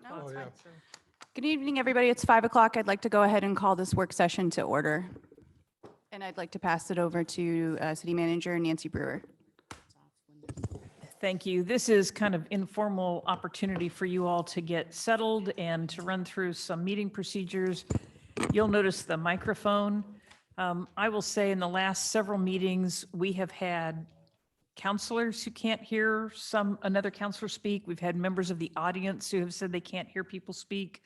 5 o'clock. it's fine. So- Good evening, everybody. It's 5 o'clock. I'd like to go ahead and call this work session to order. And I'd like to pass it over to City Manager Nancy Brewer. Thank you. This is kind of informal opportunity for you all to get settled and to run through some meeting procedures. You'll notice the microphone. I will say in the last several meetings, we have had counselors who can't hear another counselor speak. We've had members of the audience who have said they can't hear people speak.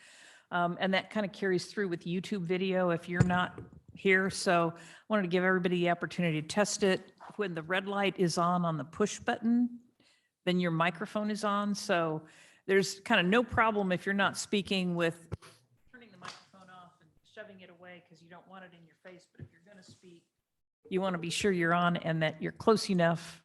And that kind of carries through with YouTube video if you're not here. So I wanted to give everybody the opportunity to test it. When the red light is on the push button, then your microphone is on. So there's kind of no problem if you're not speaking with turning the microphone off and shoving it away because you don't want it in your face. But if you're going to speak, you want to be sure you're on and that you're close enough.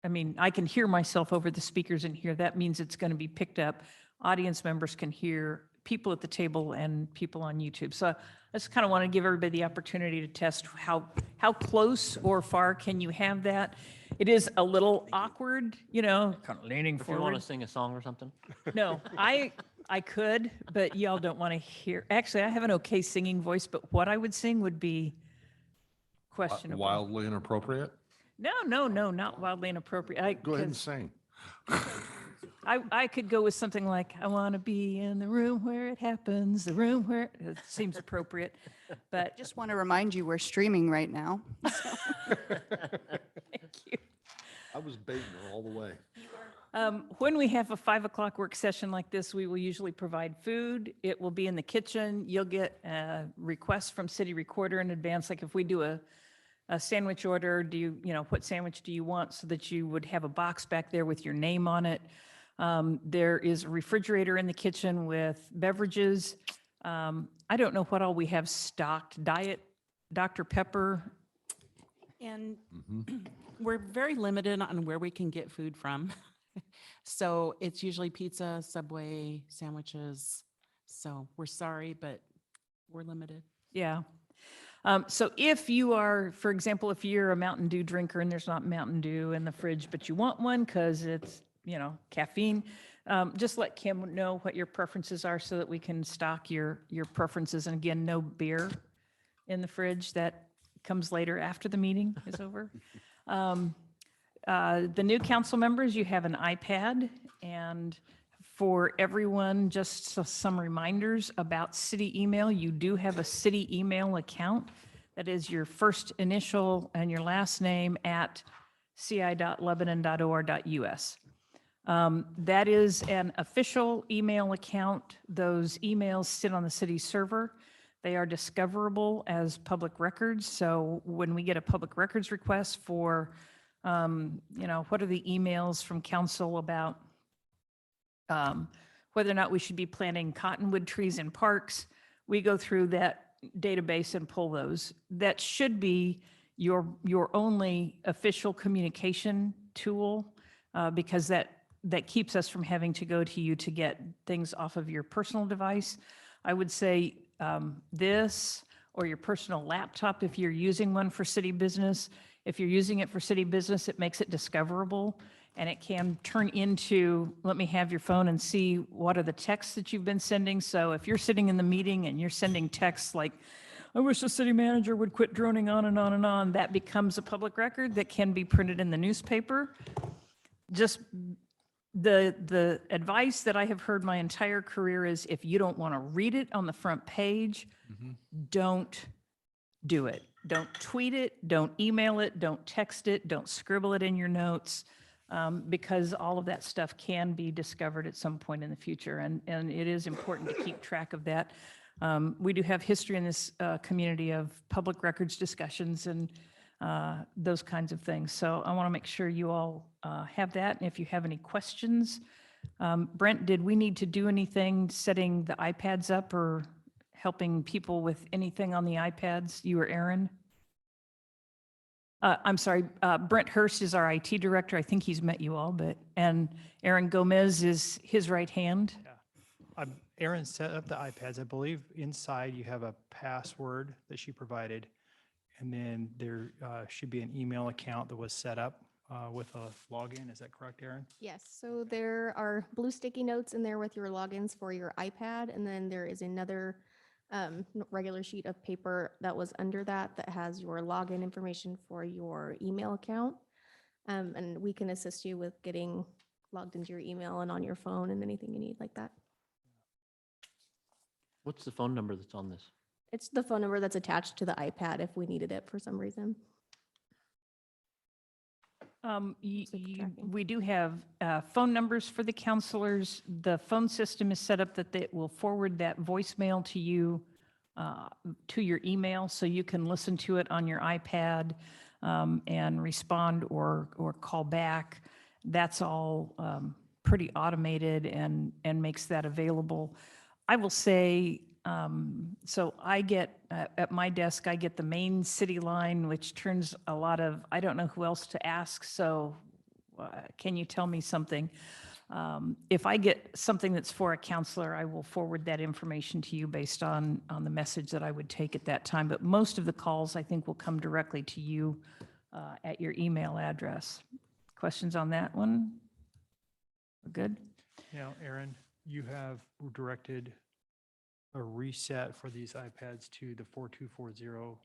I mean, I can hear myself over the speakers in here. That means it's going to be picked up. Audience members can hear people at the table and people on YouTube. So I just kind of want to give everybody the opportunity to test how close or far can you have that. It is a little awkward, kind of leaning If you want forward. to sing a song or something. No, I could, but y'all don't want to hear. Actually, I have an okay singing voice, but what I would sing would be questionable. Wildly inappropriate? No, not wildly inappropriate. Go ahead and sing. I could go with something like, I want to be in the room where it happens, the room where, it seems appropriate, but Just want to remind you, we're streaming right now. thank you. I was baiting her all the way. When we have a 5 o'clock work session like this, we will usually provide food. It will be in the kitchen. You'll get a request from City Recorder in advance. Like if we do a sandwich order, what sandwich do you want, so that you would have a box back there with your name on it. There is a refrigerator in the kitchen with beverages. I don't know what all we have stocked. Diet Dr. Pepper. And we're very limited on where we can get food from. So it's usually pizza, Subway, sandwiches. So we're sorry, but we're limited. Yeah. So if you are, for example, if you're a Mountain Dew drinker and there's not Mountain Dew in the fridge, but you want one because it's, caffeine, just let Kim know what your preferences are so that we can stock your preferences. And again, no beer in the fridge. That comes later after the meeting is over. The new council members, you have an iPad, and for everyone, just some reminders about city email. You do have a city email account. That is your first initial and your last name at ci.lebanon.or.us. That is an official email account. Those emails sit on the city server. They are discoverable as public records. So when we get a public records request for, what are the emails from council about whether or not we should be planting cottonwood trees in parks, we go through that database and pull those. That should be your only official communication tool, because that keeps us from having to go to you to get things off of your personal device. I would say this or your personal laptop if you're using one for city business. If you're using it for city business, it makes it discoverable, and it can turn into, let me have your phone and see what are the texts that you've been sending. So if you're sitting in the meeting and you're sending texts like, I wish the city manager would quit droning on and on and on, that becomes a public record that can be printed in the newspaper. Just the advice that I have heard my entire career is, if you don't want to read it on the front page, don't do it. Don't tweet it, don't email it, don't text it, don't scribble it in your notes, because all of that stuff can be discovered at some point in the future. And it is important to keep track of that. We do have history in this community of public records discussions and those kinds of things. So I want to make sure you all have that. And if you have any questions, Brent, did we need to do anything setting the iPads up or helping people with anything on the iPads? You or Aaron? I'm sorry, Brent Hurst is our IT director. I think he's met you all, and Aaron Gomez is his right hand. Yeah. Aaron set up the iPads. I believe inside you have a password that she provided, and then there should be an email account that was set up with a login. Is that correct, Aaron? Yes, so there are blue sticky notes in there with your logins for your iPad, and then there is another regular sheet of paper that was under that that has your login information for your email account. And we can assist you with getting logged into your email and on your phone and anything you need like that. What's the phone number that's on this? It's the phone number that's attached to the iPad if we needed it for some reason. Safe tracking. We do have phone numbers for the counselors. The phone system is set up that it will forward that voicemail to you, to your email, so you can listen to it on your iPad and respond or call back. That's all pretty automated and makes that available. I will say, so I get, at my desk, I get the main city line, which turns a lot of, I don't know who else to ask, so can you tell me something? If I get something that's for a counselor, I will forward that information to you based on the message that I would take at that time. But most of the calls, I think, will come directly to you at your email address. Questions on that one? We're good? Now, Aaron, you have directed a reset for these iPads to the 4240,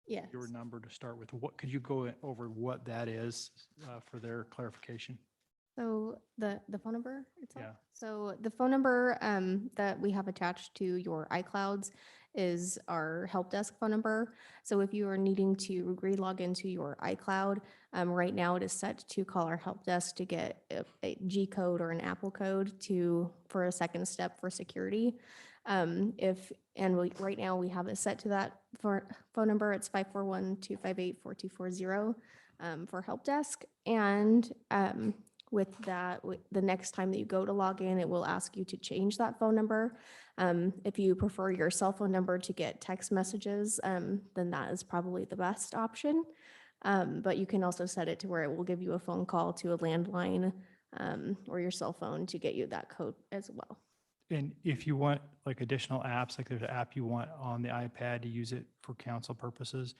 Yes. your number to start with. What, could you go over what that is for their clarification? So the phone number itself? Yeah. So the phone number that we have attached to your iClouds is our help desk phone number. So if you are needing to re-log into your iCloud, right now it is set to call our help desk to get a G code or an Apple code for a second step for security. Right now we have it set to that phone number. It's 541-258-4240 for help desk. And with that, the next time that you go to log in, it will ask you to change that phone number. If you prefer your cell phone number to get text messages, then that is probably the best option. But you can also set it to where it will give you a phone call to a landline or your cell phone to get you that code as well. And if you want like additional apps, like there's an app you want on the iPad to use it for council purposes,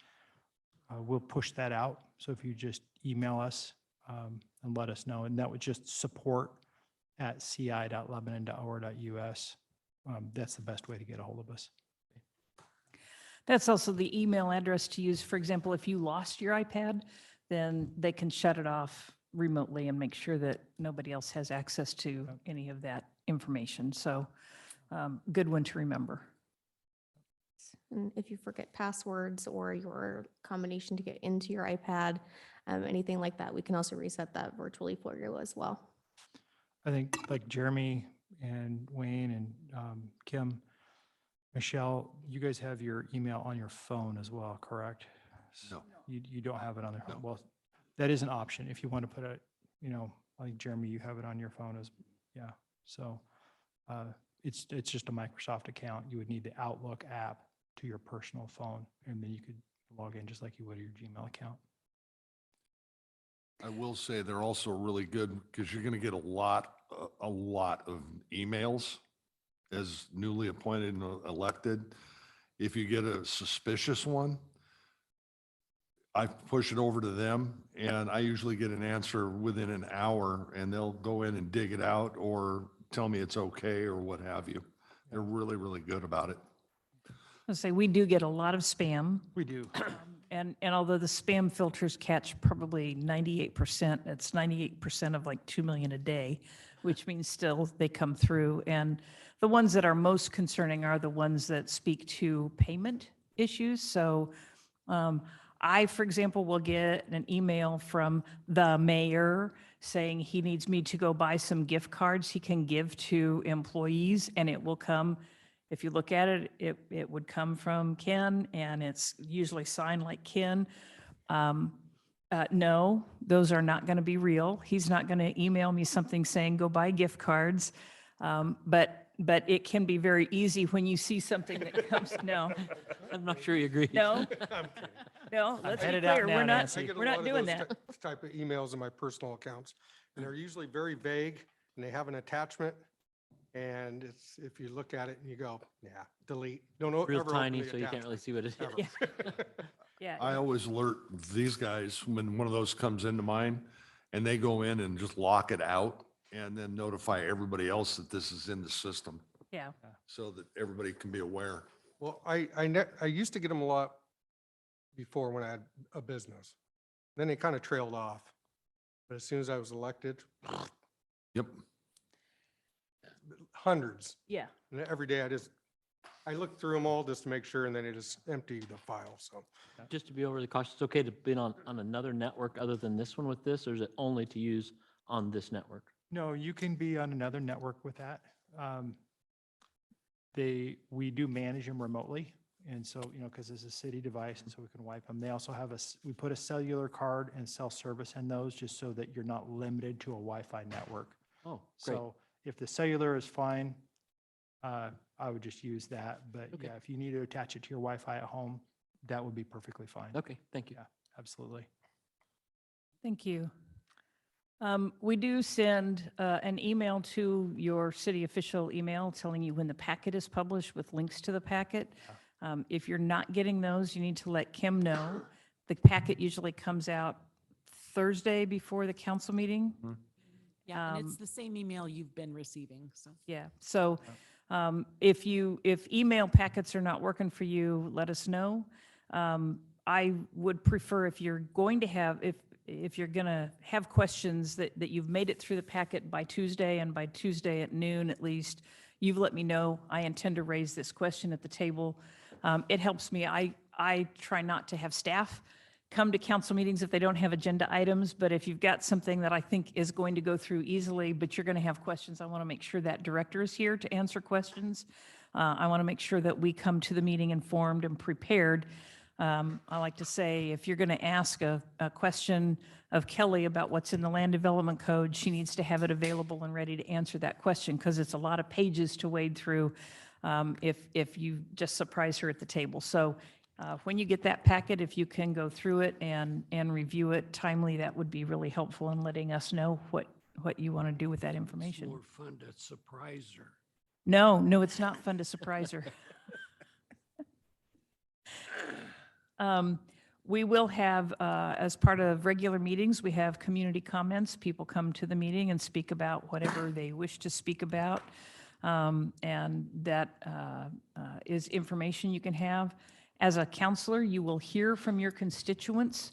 we'll push that out. So if you just email us and let us know, and that would just support@ci.lebanon.or.us. That's the best way to get a hold of us. That's also the email address to use. For example, if you lost your iPad, then they can shut it off remotely and make sure that nobody else has access to any of that information. So good one to remember. And if you forget passwords or your combination to get into your iPad, anything like that, we can also reset that virtually for you as well. I think like Jeremy and Wayne and Kim, Michelle, you guys have your email on your phone as well, correct? No. You don't have it on the phone. No. Well, that is an option if you want to put it, like Jeremy, you have it on your phone as, yeah. So it's just a Microsoft account. You would need the Outlook app to your personal phone, and then you could log in just like you would your Gmail account. I will say they're also really good because you're going to get a lot of emails as newly appointed and elected. If you get a suspicious one, I push it over to them and I usually get an answer within an hour and they'll go in and dig it out or tell me it's okay or what have you. They're really, really good about it. I'll say we do get a lot of spam. We do. And although the spam filters catch probably 98%, it's 98% of like 2 million a day, which means still they come through. And the ones that are most concerning are the ones that speak to payment issues. So I, for example, will get an email from the mayor saying he needs me to go buy some gift cards he can give to employees, and it will come. If you look at it, it would come from Ken, and it's usually signed like Ken. No, those are not going to be real. He's not going to email me something saying, go buy gift cards. But it can be very easy when you see something that comes, no, I'm not sure you agree. no. No, let's be Edit out clear, now, we're not, Nancy. I get a we're lot not of doing those that. type of emails in my personal accounts, and they're usually very vague, and they have an attachment And it's, if you look at it and you go, yeah, delete, don't ever Real open tiny, the so you can't really attachment, see what it is. ever. Yeah. Yeah. I always alert these guys when one of those comes into mine and they go in and just lock it out and then notify everybody else that this is in the system Yeah. so that everybody can be aware. Well, I used to get them a lot before when I had a business. Then they kind of trailed off. But as soon as I was elected, Yep. hundreds. Yeah. And every day I look through them all just to make sure, and then I just empty the file, so. Just to be overly cautious, it's okay to be on another network other than this one with this, or is it only to use on this network? No, you can be on another network with that. We do manage them remotely. And so, because it's a city device, and so we can wipe them. They also have we put a cellular card and self-service in those just so that you're not limited to a Wi-Fi network. Oh, great. So if the cellular is fine, I would just use that. But Okay. yeah, if you need to attach it to your Wi-Fi at home, that would be perfectly fine. Okay, thank you. Yeah, absolutely. Thank you. We do send an email to your city official email telling you when the packet is published with links to the packet. If you're not getting those, you need to let Kim know. The packet usually comes out Thursday before the council meeting. Yeah, and it's the same email you've been receiving, so. Yeah, so if email packets are not working for you, let us know. I would prefer if you're going to have, if you're going to have questions that you've made it through the packet by Tuesday, and by Tuesday at noon at least, you've let me know. I intend to raise this question at the table. It helps me. I try not to have staff come to council meetings if they don't have agenda items, but if you've got something that I think is going to go through easily, but you're going to have questions, I want to make sure that director is here to answer questions. I want to make sure that we come to the meeting informed and prepared. I like to say, if you're going to ask a question of Kelly about what's in the land development code, she needs to have it available and ready to answer that question, because it's a lot of pages to wade through if you just surprise her at the table. So when you get that packet, if you can go through it and review it timely, that would be really helpful in letting us know what you want to do with that information. More fun to surprise her. No, it's not fun to surprise her. We will have, as part of regular meetings, we have community comments. People come to the meeting and speak about whatever they wish to speak about. And that is information you can have. As a counselor, you will hear from your constituents.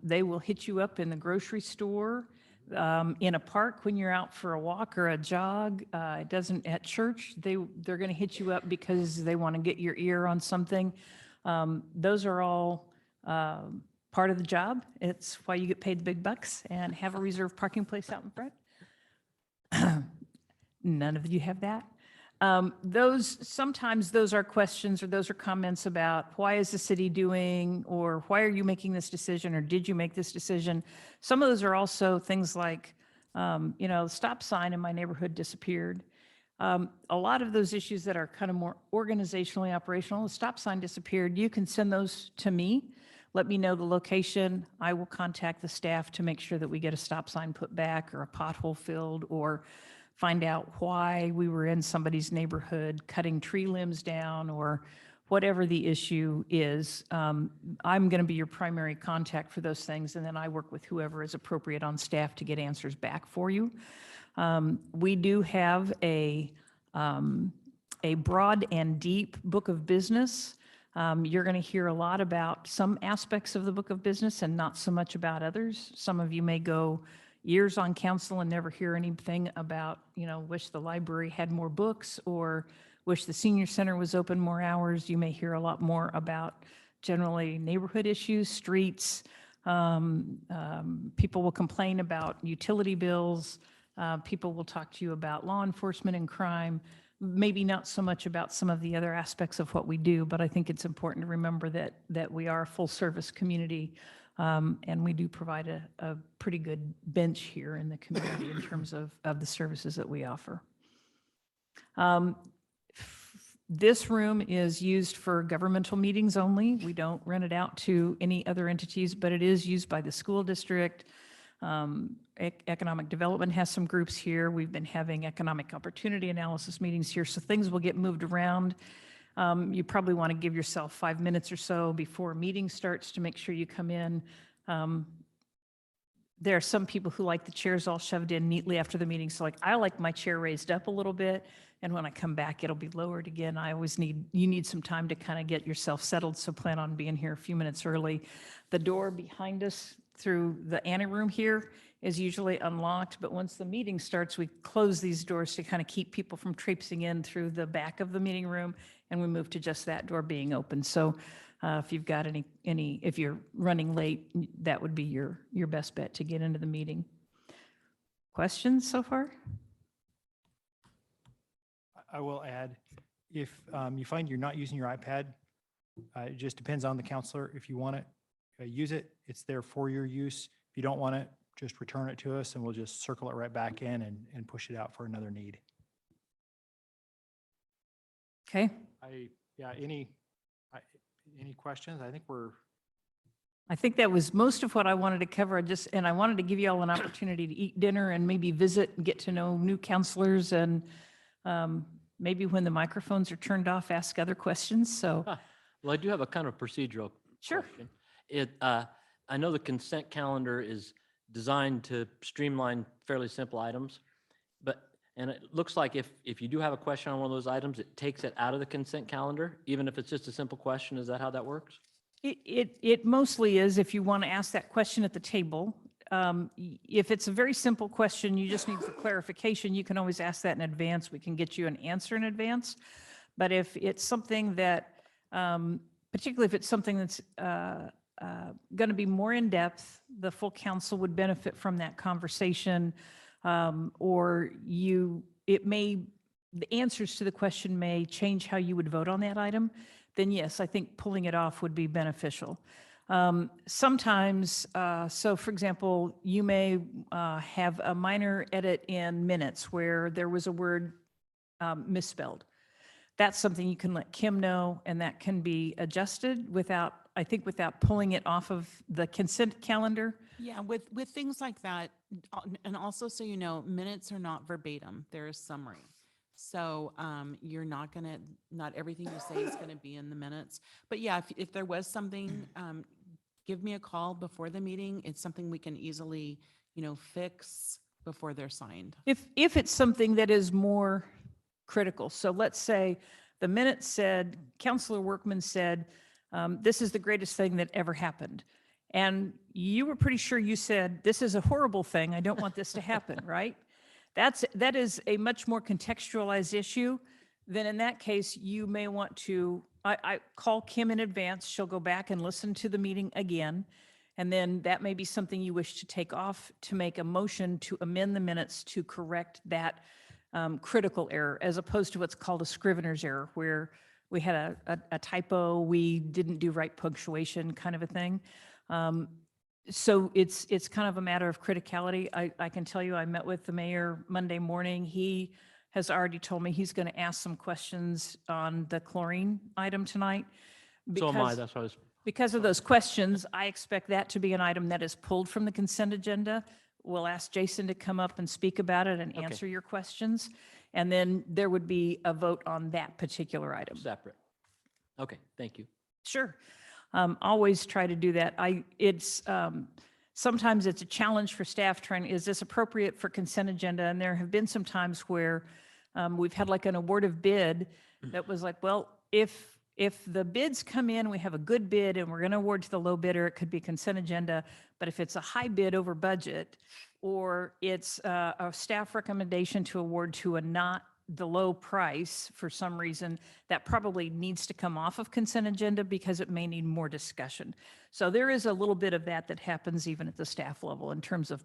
They will hit you up in the grocery store, in a park when you're out for a walk or a jog. It doesn't, at church, they're going to hit you up because they want to get your ear on something. Those are all part of the job. It's why you get paid the big bucks and have a reserved parking place out in front. None of you have that. Sometimes those are questions, or those are comments about why is the city doing, or why are you making this decision, or did you make this decision? Some of those are also things like, stop sign in my neighborhood disappeared. A lot of those issues that are kind of more organizationally operational, the stop sign disappeared, you can send those to me. Let me know the location. I will contact the staff to make sure that we get a stop sign put back, or a pothole filled, or find out why we were in somebody's neighborhood cutting tree limbs down, or whatever the issue is. I'm going to be your primary contact for those things, and then I work with whoever is appropriate on staff to get answers back for you. We do have a broad and deep book of business. You're going to hear a lot about some aspects of the book of business and not so much about others. Some of you may go years on council and never hear anything about, wish the library had more books, or wish the senior center was open more hours. You may hear a lot more about generally neighborhood issues, streets. People will complain about utility bills. People will talk to you about law enforcement and crime. Maybe not so much about some of the other aspects of what we do, but I think it's important to remember that we are a full service community. And we do provide a pretty good bench here in the community in terms of the services that we offer. This room is used for governmental meetings only. We don't rent it out to any other entities, but it is used by the school district. Economic Development has some groups here. We've been having economic opportunity analysis meetings here, so things will get moved around. You probably want to give yourself 5 minutes or so before a meeting starts to make sure you come in. There are some people who like the chairs all shoved in neatly after the meeting. So like, I like my chair raised up a little bit. And when I come back, it'll be lowered again. You need some time to kind of get yourself settled. So plan on being here a few minutes early. The door behind us through the anteroom here is usually unlocked. But once the meeting starts, we close these doors to kind of keep people from traipsing in through the back of the meeting room. And we move to just that door being open. So if you've got if you're running late, that would be your best bet to get into the meeting. Questions so far? I will add, if you find you're not using your iPad, it just depends on the counselor. If you want it, use it. It's there for your use. If you don't want it, just return it to us and we'll just circle it right back in and push it out for another need. Okay. Any questions? I think that was most of what I wanted to cover. And I wanted to give you all an opportunity to eat dinner and maybe visit and get to know new counselors, and maybe when the microphones are turned off, ask other questions. So, Well, I do have a kind of procedural Sure. question. I know the consent calendar is designed to streamline fairly simple items, and it looks like if you do have a question on one of those items, it takes it out of the consent calendar, even if it's just a simple question. Is that how that works? It mostly is if you want to ask that question at the table. If it's a very simple question, you just need for clarification, you can always ask that in advance. We can get you an answer in advance. But if it's something that, particularly if it's something that's going to be more in depth, the full council would benefit from that conversation. The answers to the question may change how you would vote on that item, then yes, I think pulling it off would be beneficial. Sometimes, so for example, you may have a minor edit in minutes where there was a word misspelled. That's something you can let Kim know, and that can be adjusted without pulling it off of the consent calendar. Yeah, with things like that, and also so you know, minutes are not verbatim, they're a summary. So you're not everything you say is gonna be in the minutes. But yeah, if there was something, give me a call before the meeting. It's something we can easily, fix before they're signed. If it's something that is more critical. So let's say the minute said, Councilor Workman said, this is the greatest thing that ever happened. And you were pretty sure you said, this is a horrible thing. I don't want this to happen, right? That is a much more contextualized issue. Then in that case, you may want to, I call Kim in advance. She'll go back and listen to the meeting again. And then that may be something you wish to take off to make a motion to amend the minutes to correct that critical error, as opposed to what's called a scrivener's error, where we had a typo, we didn't do right punctuation, kind of a thing. So it's kind of a matter of criticality. I can tell you, I met with the mayor Monday morning. He has already told me he's going to ask some questions on the chlorine item tonight. So am I. That's why I was. Because of those questions, I expect that to be an item that is pulled from the consent agenda. We'll ask Jason to come up and speak about it and Okay. answer your questions. And then there would be a vote on that particular item. Separate. Okay, thank you. Sure. Always try to do that. Sometimes it's a challenge for staff trying, is this appropriate for consent agenda? And there have been some times where we've had like an award of bid that was like, well, if the bids come in, we have a good bid and we're going to award to the low bidder, it could be consent agenda. But if it's a high bid over budget, or it's a staff recommendation to award to a not the low price for some reason, that probably needs to come off of consent agenda because it may need more discussion. So there is a little bit of that happens even at the staff level in terms of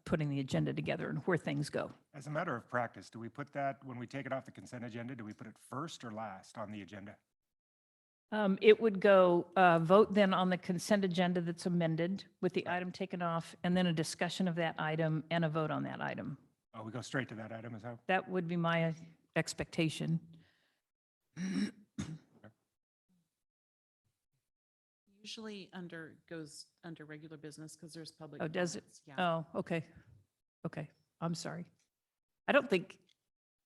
putting the agenda together and where things go. As a matter of practice, do we put that, when we take it off the consent agenda, do we put it first or last on the agenda? It would go vote then on the consent agenda that's amended with the item taken off, and then a discussion of that item and a vote on that item. Oh, we go straight to that item, is that? That would be my expectation. usually goes under regular business because there's public. Oh, does it? comments, Yeah. Oh, okay. Okay, I'm sorry. I don't think,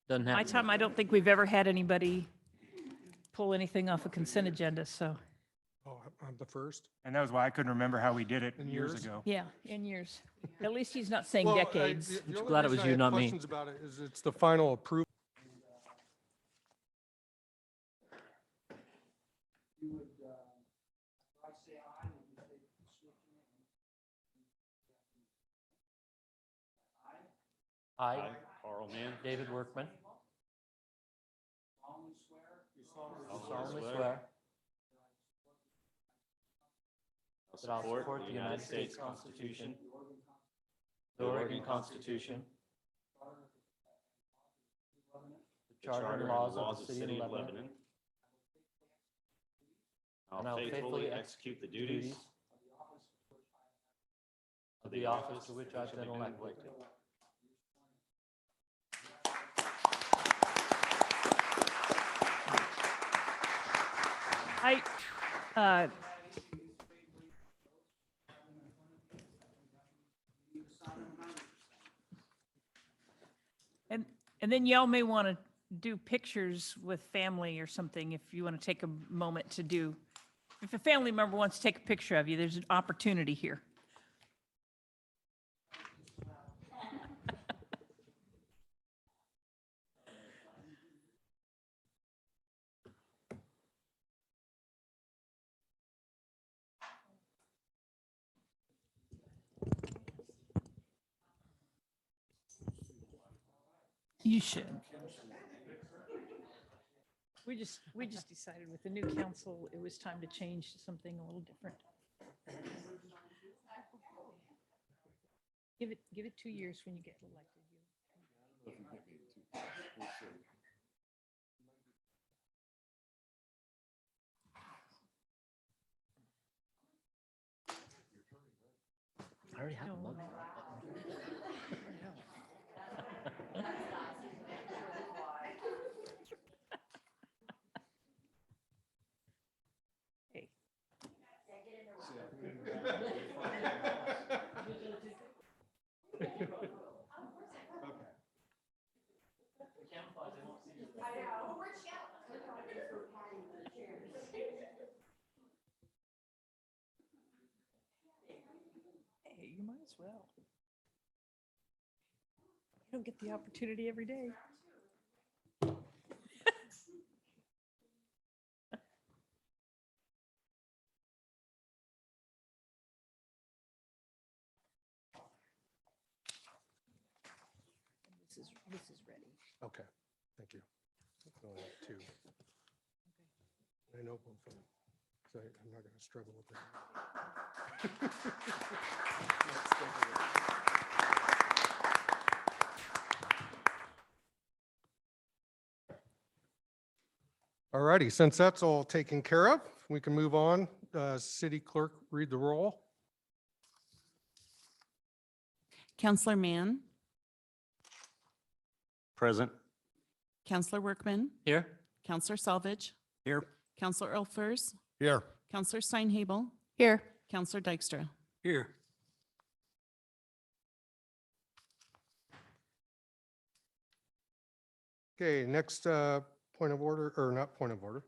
Doesn't my happen. time, I don't think we've ever had anybody pull anything off a consent agenda, so, Oh, I'm the first. And that was why I couldn't remember how we did it In years years? ago. yeah, in years. At least he's not saying Well, decades. the I'm only glad it reason was I you, had not me. Questions about it is it's the final approval. I, Carl Mann, David Workman. Do solemnly swear. That I will support the United States Constitution. The Oregon Constitution. The Charter and laws of the City of Lebanon. And I will faithfully execute the duties of the office to which I've been elected. I, uh, and then y'all may want to do pictures with family or something if you want to take a moment to do. If a family member wants to take a picture of you, there's an opportunity here. You should. We just decided with the new council, it was time to change to something a little different. Give it 2 years when you get elected. I already have a mug. Hey. Hey, you might as well. You don't get the opportunity every day. This is ready. Okay, thank you. I only have two. I know both of them, so I'm not going to struggle with that. All righty, since that's all taken care of, we can move on. City Clerk, read the roll. Counselor Mann, Present. Counselor Workman, Here? Counselor Salvage, Here. Counselor Elfers, Here. Counselor Steinhabel, Here. Counselor Dykstra. Here. Okay, next point of order, or not point of order.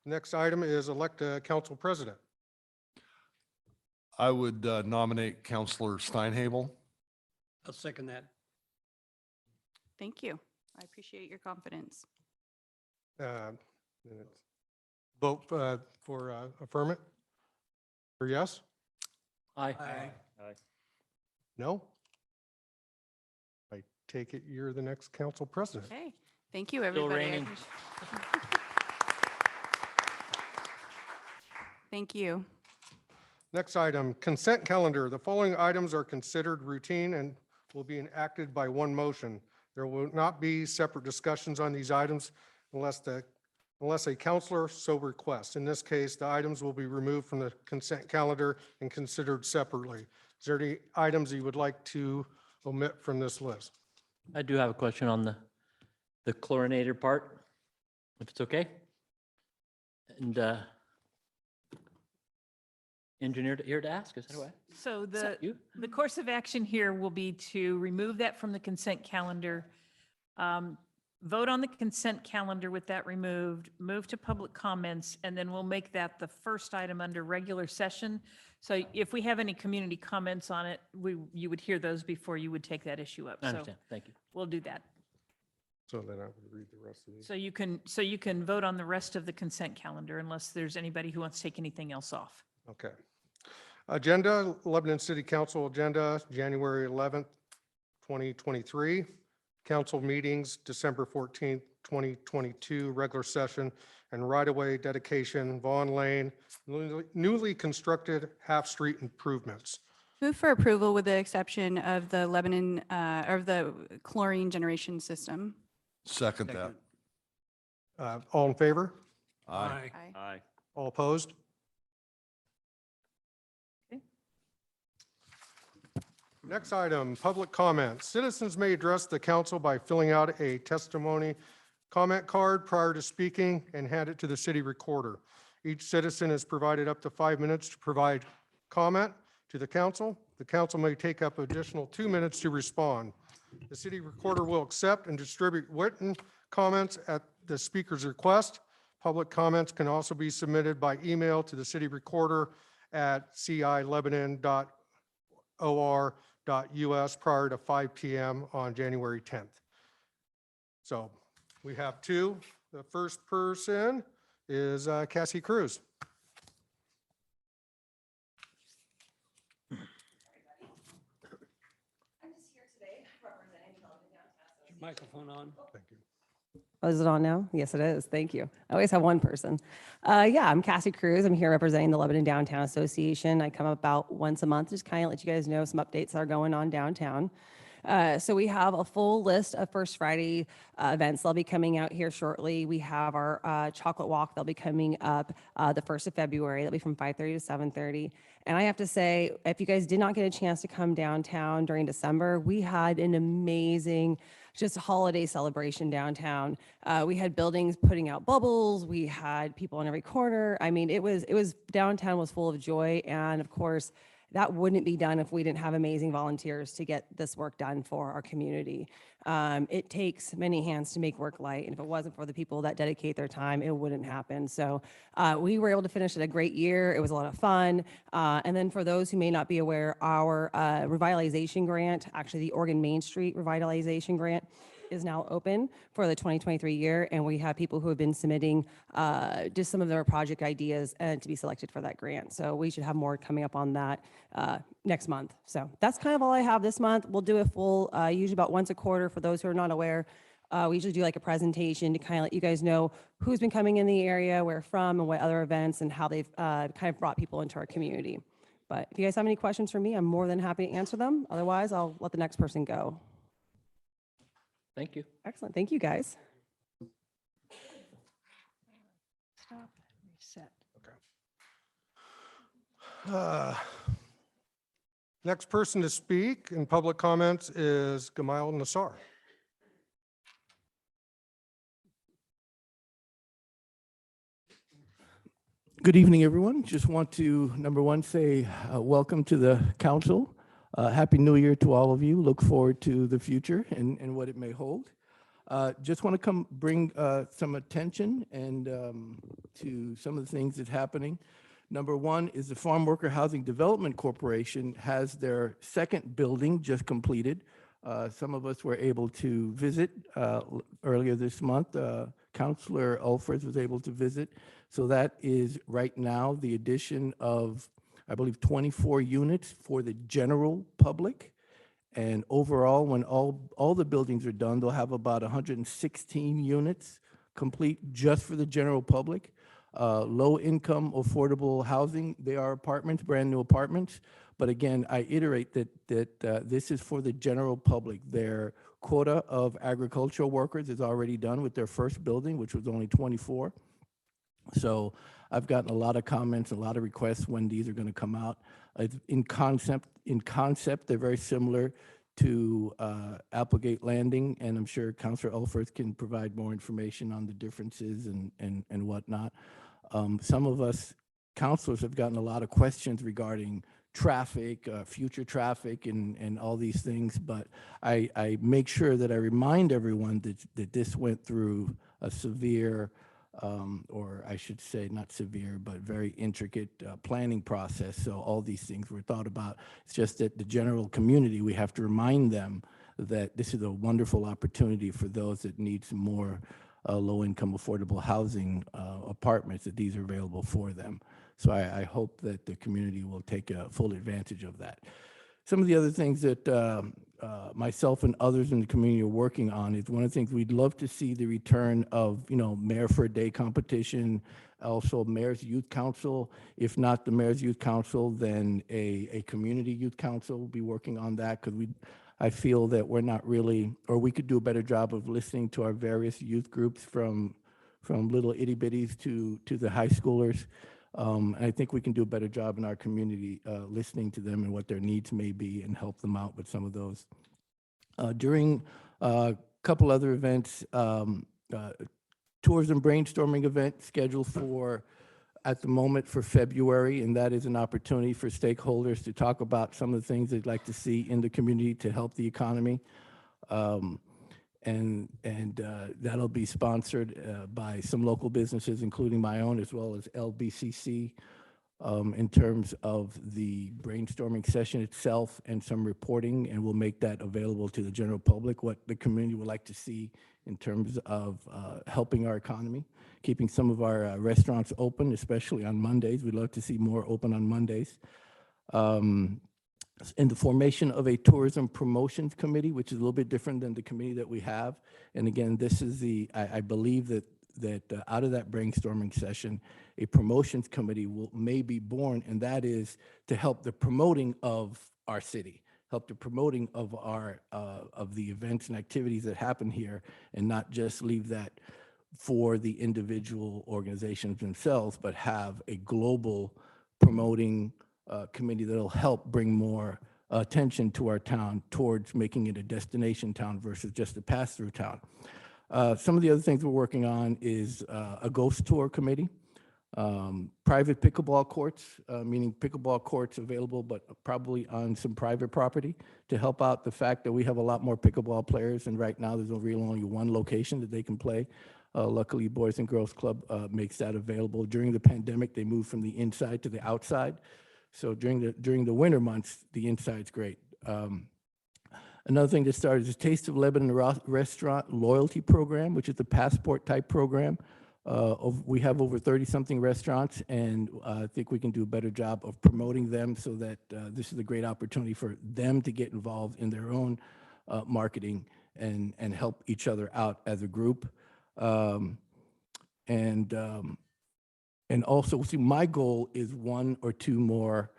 Next item is elect a council president. I would nominate Counselor Steinhabel. I'll second that. Thank you. I appreciate your confidence. And it's Vote for affirmative? Or yes? Aye. No? I take it you're the next council president. Okay, thank you, Still everybody. I raining. appreciate- Thank you. Next item, consent calendar. The following items are considered routine and will be enacted by one motion. There will not be separate discussions on these items unless a counselor so requests. In this case, the items will be removed from the consent calendar and considered separately. Is there any items you would like to omit from this list? I do have a question on the chlorinator part, if it's okay. And engineer here to ask, is that right? So You? the course of action here will be to remove that from the consent calendar, vote on the consent calendar with that removed, move to public comments, and then we'll make that the first item under regular session. So if we have any community comments on it, you would hear those before you would take that issue up. I So understand, thank you. we'll do that. So then I would read the rest of these. So you can vote on the rest of the consent calendar unless there's anybody who wants to take anything else off. Okay. Agenda, Lebanon City Council agenda, January 11th, 2023. Council meetings, December 14th, 2022, regular session, and right-of-way dedication, Vaughn Lane, newly constructed half-street improvements. Move for approval with the exception of the Lebanon, or the chlorine generation system. Second that. All in favor? Aye. Aye. All opposed? Okay. Next item, public comments. Citizens may address the council by filling out a testimony comment card prior to speaking and hand it to the city recorder. Each citizen is provided up to 5 minutes to provide comment to the council. The council may take up additional 2 minutes to respond. The city recorder will accept and distribute written comments at the speaker's request. Public comments can also be submitted by email to the city recorder at cilebanon.or.us prior to 5 p.m. on January 10th. So we have two. The first person is Cassie Cruz. Microphone on. Thank you. Oh, is it on now? Yes, it is. Thank you. I always have one person. Yeah, I'm Cassie Cruz. I'm here representing the Lebanon Downtown Association. I come about once a month, just kind of let you guys know some updates that are going on downtown. So we have a full list of First Friday events. They'll be coming out here shortly. We have our chocolate walk. They'll be coming up the 1st of February. That'll be from 5:30 to 7:30. And I have to say, if you guys did not get a chance to come downtown during December, we had an amazing just holiday celebration downtown. We had buildings putting out bubbles. We had people on every corner. I mean, it was downtown was full of joy. And of course, that wouldn't be done if we didn't have amazing volunteers to get this work done for our community. It takes many hands to make work light, and if it wasn't for the people that dedicate their time, it wouldn't happen. So we were able to finish it a great year. It was a lot of fun. And then for those who may not be aware, our revitalization grant, actually the Oregon Main Street revitalization grant, is now open for the 2023 year, and we have people who have been submitting just some of their project ideas and to be selected for that grant. So we should have more coming up on that next month. So that's kind of all I have this month. We'll do a full, usually about once a quarter for those who are not aware. We usually do like a presentation to kind of let you guys know who's been coming in the area, where from, and what other events, and how they've kind of brought people into our community. But if you guys have any questions for me, I'm more than happy to answer them. Otherwise, I'll let the next person go. Thank you. Excellent. Thank you, guys. Stop, reset. Next person to speak in public comments is Gamal Nassar. Good evening, everyone. Just want to, number one, say welcome to the council. Happy New Year to all of you. Look forward to the future and what it may hold. Just want to bring some attention and to some of the things that's happening. Number one is the Farm Worker Housing Development Corporation has their second building just completed. Some of us were able to visit earlier this month. Councilor Ulfers was able to visit. So that is right now the addition of, I believe, 24 units for the general public. And overall, when all the buildings are done, they'll have about 116 units complete just for the general public. Low income, affordable housing, they are apartments, brand new apartments. But again, I iterate that this is for the general public. Their quota of agricultural workers is already done with their first building, which was only 24. So I've gotten a lot of comments, a lot of requests when these are going to come out. In concept, they're very similar to Applegate Landing, and I'm sure Councilor Ulfers can provide more information on the differences and whatnot. Some of us counselors have gotten a lot of questions regarding traffic, future traffic, and all these things. But I make sure that I remind everyone that this went through a severe, or I should say not severe, but very intricate planning process. So all these things were thought about. It's just that the general community, we have to remind them that this is a wonderful opportunity for those that need some more low-income affordable housing apartments, that these are available for them. So I hope that the community will take full advantage of that. Some of the other things that myself and others in the community are working on is one of the things we'd love to see the return of, Mayor for a Day competition, also Mayor's Youth Council. If not the Mayor's Youth Council, then a community youth council will be working on that, because I feel that we're not really, or we could do a better job of listening to our various youth groups from little itty bitties to the high schoolers. And I think we can do a better job in our community listening to them and what their needs may be and help them out with some of those. During a couple other events, tourism brainstorming event scheduled for, at the moment, for February, and that is an opportunity for stakeholders to talk about some of the things they'd like to see in the community to help the economy. And that'll be sponsored by some local businesses, including my own, as well as LBCC, in terms of the brainstorming session itself and some reporting, and we'll make that available to the general public, what the community would like to see in terms of helping our economy, keeping some of our restaurants open, especially on Mondays. We'd love to see more open on Mondays. In the formation of a tourism promotions committee, which is a little bit different than the committee that we have. And again, this is I believe that out of that brainstorming session, a promotions committee may be born, and that is to help the promoting of our city, help the promoting of of the events and activities that happen here, and not just leave that for the individual organizations themselves, but have a global promoting committee that'll help bring more attention to our town towards making it a destination town versus just a pass-through town. Some of the other things we're working on is a ghost tour committee, private pickleball courts, meaning pickleball courts available, but probably on some private property, to help out the fact that we have a lot more pickleball players, and right now there's really only one location that they can play. Luckily, Boys and Girls Club makes that available. During the pandemic, they moved from the inside to the outside. So during the winter months, the inside's great. Another thing that started is Taste of Lebanon Restaurant Loyalty Program, which is a passport type program. We have over 30-something restaurants, and I think we can do a better job of promoting them, so that this is a great opportunity for them to get involved in their own marketing and help each other out as a group. And also, see, my goal is one or two more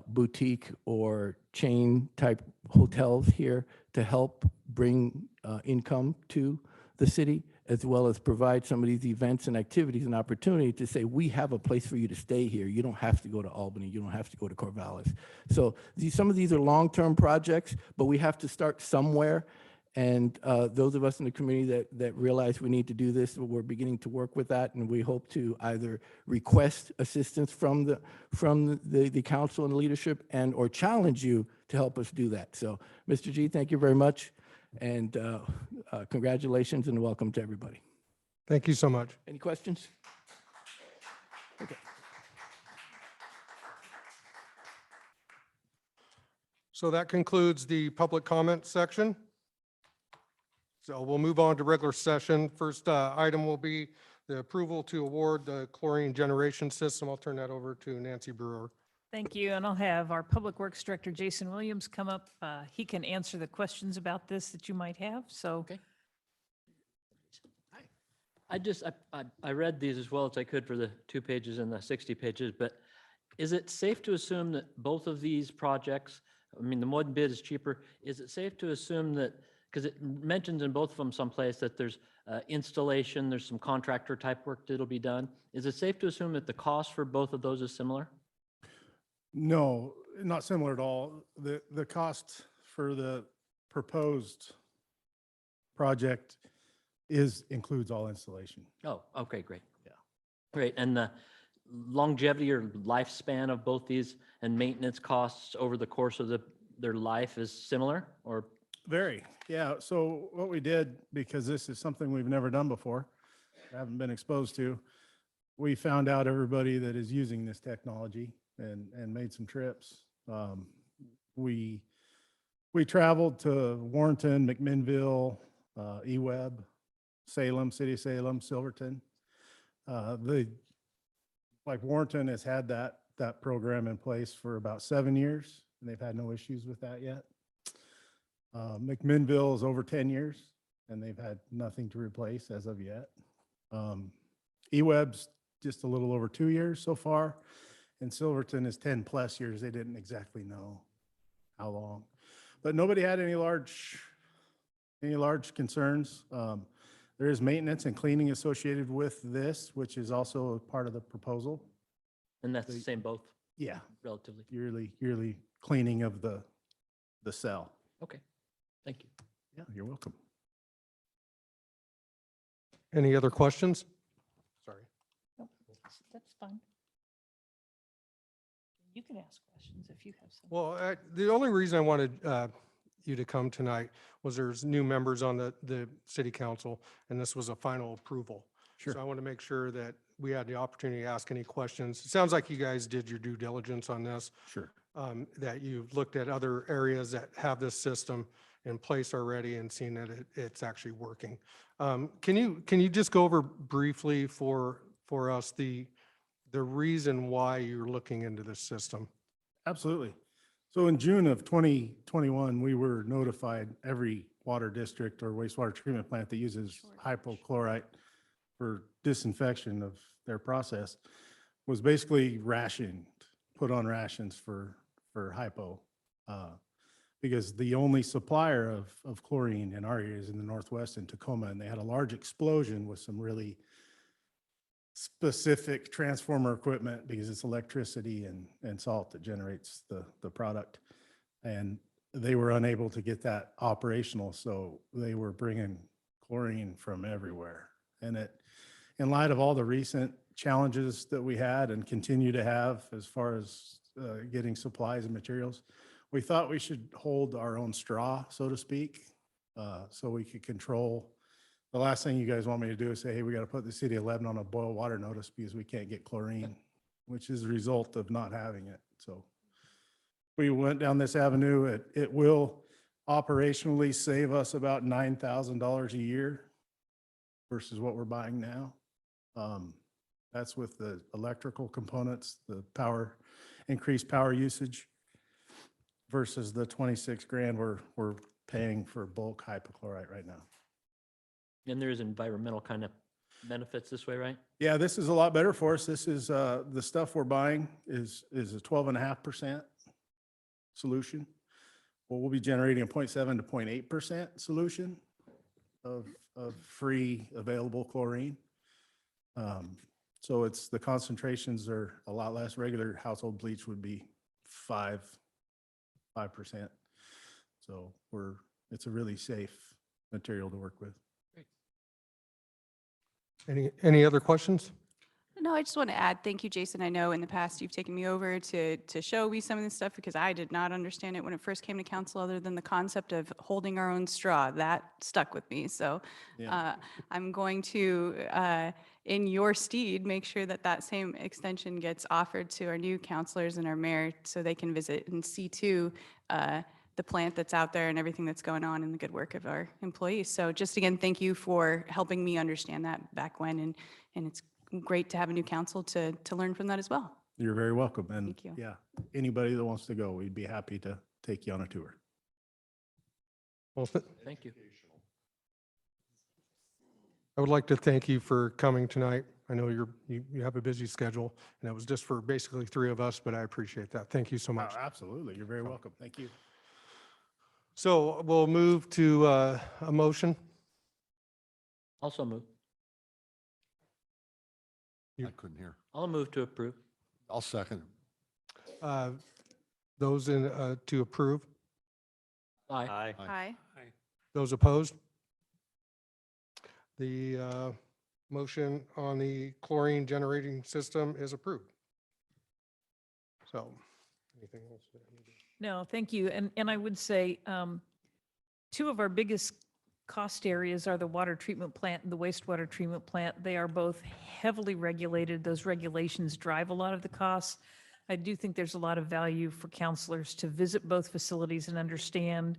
boutique or chain type hotels here to help bring income to the city, as well as provide some of these events and activities and opportunity to say, we have a place for you to stay here. You don't have to go to Albany. You don't have to go to Corvallis. So some of these are long-term projects, but we have to start somewhere. And those of us in the community that realize we need to do this, we're beginning to work with that, and we hope to either request assistance from the council and leadership, and or challenge you to help us do that. So, Mr. G, thank you very much, and congratulations and welcome to everybody. Thank you so much. Any questions? Okay. So that concludes the public comment section. So we'll move on to regular session. First item will be the approval to award the chlorine generation system. I'll turn that over to Nancy Brewer. Thank you, and I'll have our Public Works Director, Jason Williams, come up. He can answer the questions about this that you might have, so. Okay. I read these as well as I could for the 2 pages and the 60 pages, but is it safe to assume that both of these projects, I mean, the one bid is cheaper, is it safe to assume that, because it mentions in both of them someplace that there's installation, there's some contractor type work that'll be done. Is it safe to assume that the cost for both of those is similar? No, not similar at all. The cost for the proposed project includes all installation. Oh, okay, great. Yeah. Great. And longevity or lifespan of both these and maintenance costs over the course of their life is similar, or? Very, yeah. So what we did, because this is something we've never done before, haven't been exposed to, we found out everybody that is using this technology and made some trips. We traveled to Warrenton, McMinnville, eWeb, Salem, City of Salem, Silverton. Like Warrenton has had that program in place for about 7 years, and they've had no issues with that yet. McMinnville is over 10 years, and they've had nothing to replace as of yet. eWeb's just a little over 2 years so far, and Silverton is 10 plus years. They didn't exactly know how long, but nobody had any large concerns. There is maintenance and cleaning associated with this, which is also a part of the proposal. And that's the same both, Yeah, relatively. yearly cleaning of the cell. Okay, thank you. Yeah, you're welcome. Any other questions? Sorry. That's fine. You can ask questions if you have some. Well, the only reason I wanted you to come tonight was there's new members on the city council, and this was a final approval. Sure. So I want to make sure that we had the opportunity to ask any questions. It sounds like you guys did your due diligence on this, Sure. that you've looked at other areas that have this system in place already and seen that it's actually working. Can you just go over briefly for us the reason why you're looking into this system? Absolutely. So in June of 2021, we were notified, every water district or wastewater treatment plant that uses hypochlorite for disinfection of their process was basically rationed, put on rations for hypo. Because the only supplier of chlorine in our area is in the Northwest in Tacoma, and they had a large explosion with some really specific transformer equipment because it's electricity and salt that generates the product. And they were unable to get that operational, so they were bringing chlorine from everywhere. And in light of all the recent challenges that we had and continue to have as far as getting supplies and materials, we thought we should hold our own straw, so to speak, so we could control. The last thing you guys want me to do is say, hey, we got to put the city of Lebanon on a boil water notice because we can't get chlorine, which is a result of not having it. So we went down this avenue. It will operationally save us about $9,000 a year versus what we're buying now. That's with the electrical components, the power, increased power usage versus the 26 grand we're paying for bulk hypochlorite right now. And there's environmental kind of benefits this way, right? Yeah, this is a lot better for us. This is, the stuff we're buying is a 12.5% solution. Well, we'll be generating a 0.7 to 0.8% solution of free available chlorine. So the concentrations are a lot less. Regular household bleach would be 5%. So it's a really safe material to work with. Any other questions? No, I just want to add, thank you, Jason. I know in the past you've taken me over to show me some of this stuff because I did not understand it when it first came to council, other than the concept of holding our own straw. That stuck with me. So Yeah. I'm going to, in your stead, make sure that same extension gets offered to our new counselors and our mayor so they can visit and see too the plant that's out there and everything that's going on and the good work of our employees. So just again, thank you for helping me understand that back when, and it's great to have a new council to learn from that as well. You're very welcome. And Thank you. yeah, anybody that wants to go, we'd be happy to take you on a tour. Well, Thank you. I would like to thank you for coming tonight. I know you have a busy schedule, and it was just for basically 3 of us, but I appreciate that. Thank you so much. Absolutely. You're very welcome. Thank you. So we'll move to a motion. Also move. I couldn't hear. I'll move to approve. I'll second. Those to approve, Aye. Hi. those opposed? The motion on the chlorine generating system is approved. So, anything else? that I need to- No, thank you. And I would say, two of our biggest cost areas are the water treatment plant and the wastewater treatment plant. They are both heavily regulated. Those regulations drive a lot of the costs. I do think there's a lot of value for counselors to visit both facilities and understand.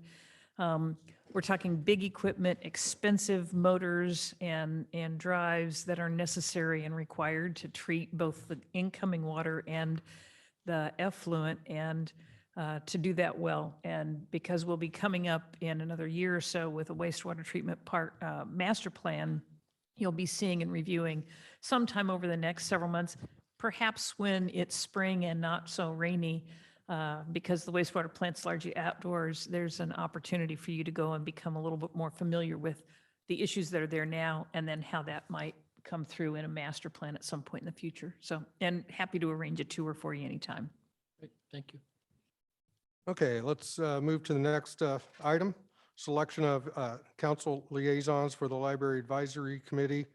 We're talking big equipment, expensive motors and drives that are necessary and required to treat both the incoming water and the effluent, and to do that well. And because we'll be coming up in another year or so with a wastewater treatment master plan, you'll be seeing and reviewing sometime over the next several months, perhaps when it's spring and not so rainy, because the wastewater plant's largely outdoors, there's an opportunity for you to go and become a little bit more familiar with the issues that are there now, and then how that might come through in a master plan at some point in the future. So, and happy to arrange a tour for you anytime. Great, thank you. Okay, let's move to the next item. Selection of council liaisons for the Library Advisory Committee,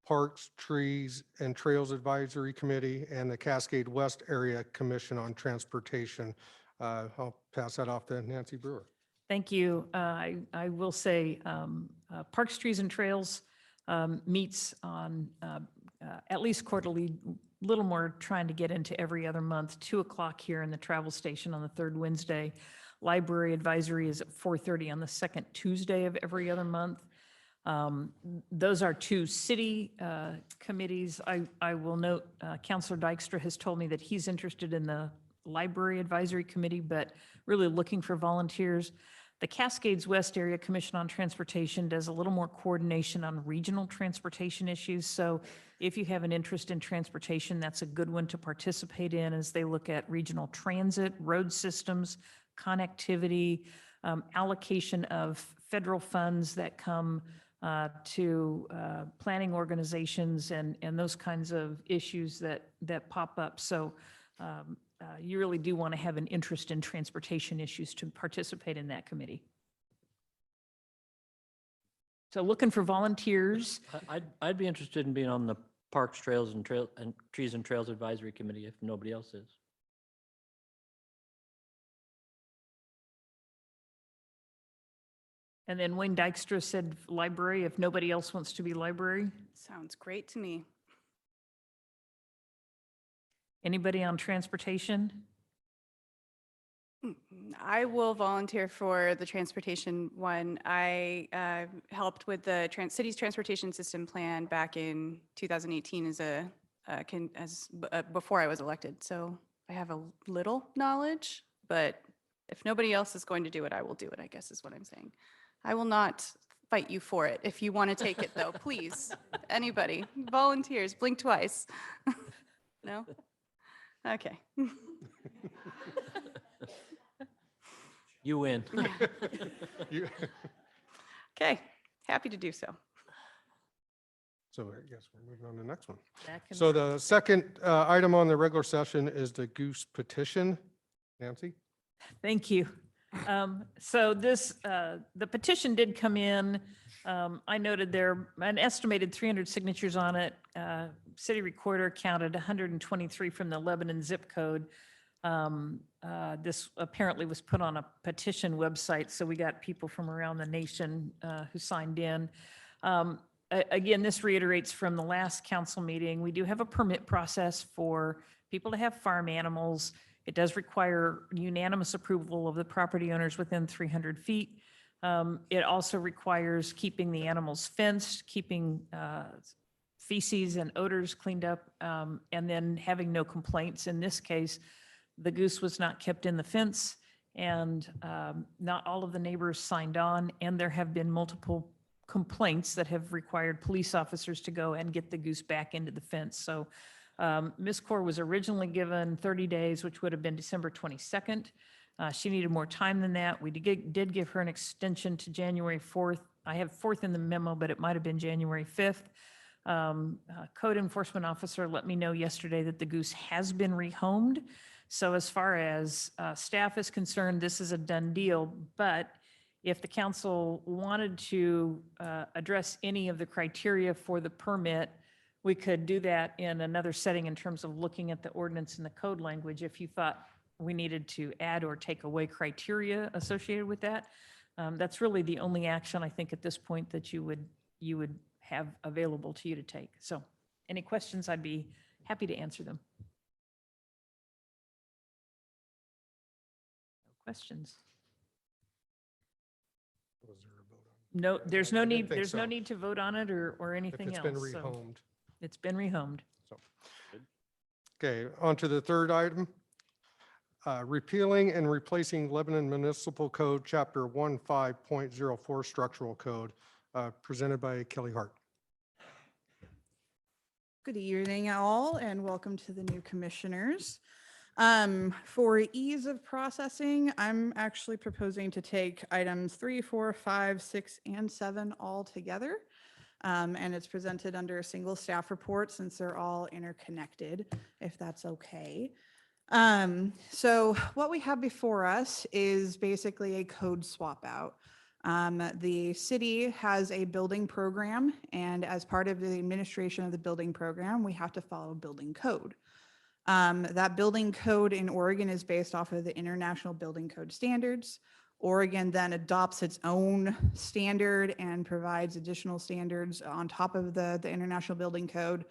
Parks, Trees, and Trails Advisory Committee, and the Cascade West Area Commission on Transportation. I'll pass that off to Nancy Brewer. Thank you. I will say Parks, Trees, and Trails meets on at least quarterly, little more trying to get into every other month, 2:00 here in the travel station on the third Wednesday. Library Advisory is at 4:30 on the second Tuesday of every other month. Those are two city committees. I will note, Councilor Dykstra has told me that he's interested in the Library Advisory Committee, but really looking for volunteers. The Cascades West Area Commission on Transportation does a little more coordination on regional transportation issues. So if you have an interest in transportation, that's a good one to participate in as they look at regional transit, road systems, connectivity, allocation of federal funds that come to planning organizations and those kinds of issues that pop up. So you really do want to have an interest in transportation issues to participate in that committee. So looking for volunteers. I'd be interested in being on the Parks, Trails, and Trees and Trails Advisory Committee if nobody else is. And then Wayne Dykstra said library, if nobody else wants to be library. Sounds great to me. Anybody on transportation? I will volunteer for the transportation one. I helped with the city's transportation system plan back in 2018 before I was elected. So I have a little knowledge, but if nobody else is going to do it, I will do it, I guess is what I'm saying. I will not fight you for it. If you want to take it though, please, anybody, volunteers, blink twice. No? Okay. You win. You- Okay, happy to do so. So I guess we're moving on to the next one. That can So work. the second item on the regular session is the Goose petition. Nancy? Thank you. So this, the petition did come in. I noted there an estimated 300 signatures on it. City recorder counted 123 from the Lebanon zip code. This apparently was put on a petition website, so we got people from around the nation who signed in. Again, this reiterates from the last council meeting. We do have a permit process for people to have farm animals. It does require unanimous approval of the property owners within 300 feet. It also requires keeping the animals fenced, keeping feces and odors cleaned up, and then having no complaints. In this case, the goose was not kept in the fence, and not all of the neighbors signed on, and there have been multiple complaints that have required police officers to go and get the goose back into the fence. So Ms. Core was originally given 30 days, which would have been December 22nd. She needed more time than that. We did give her an extension to January 4th. I have 4th in the memo, but it might have been January 5th. Code enforcement officer let me know yesterday that the goose has been rehomed. So as far as staff is concerned, this is a done deal. But If the council wanted to address any of the criteria for the permit, we could do that in another setting in terms of looking at the ordinance and the code language if you thought we needed to add or take away criteria associated with that. That's really the only action I think at this point that you would have available to you to take. So any questions, I'd be happy to answer them. No questions? Was there a vote on No, there's no I didn't need, think there's no so. need to vote on it or if anything it's else. been so rehomed? It's been rehomed. So. Okay, on to the third item. Repealing and replacing Lebanon Municipal Code, Chapter 15.04 Structural Code, presented by Kelly Hart. Good evening, all, and welcome to the new commissioners. For ease of processing, I'm actually proposing to take items 3, 4, 5, 6, and 7 all together. And it's presented under a single staff report since they're all interconnected, if that's okay. So what we have before us is basically a code swap out. The city has a building program, and as part of the administration of the building program, we have to follow building code. That building code in Oregon is based off of the International Building Code Standards. Oregon then adopts its own standard and provides additional standards on top of the International Building Code.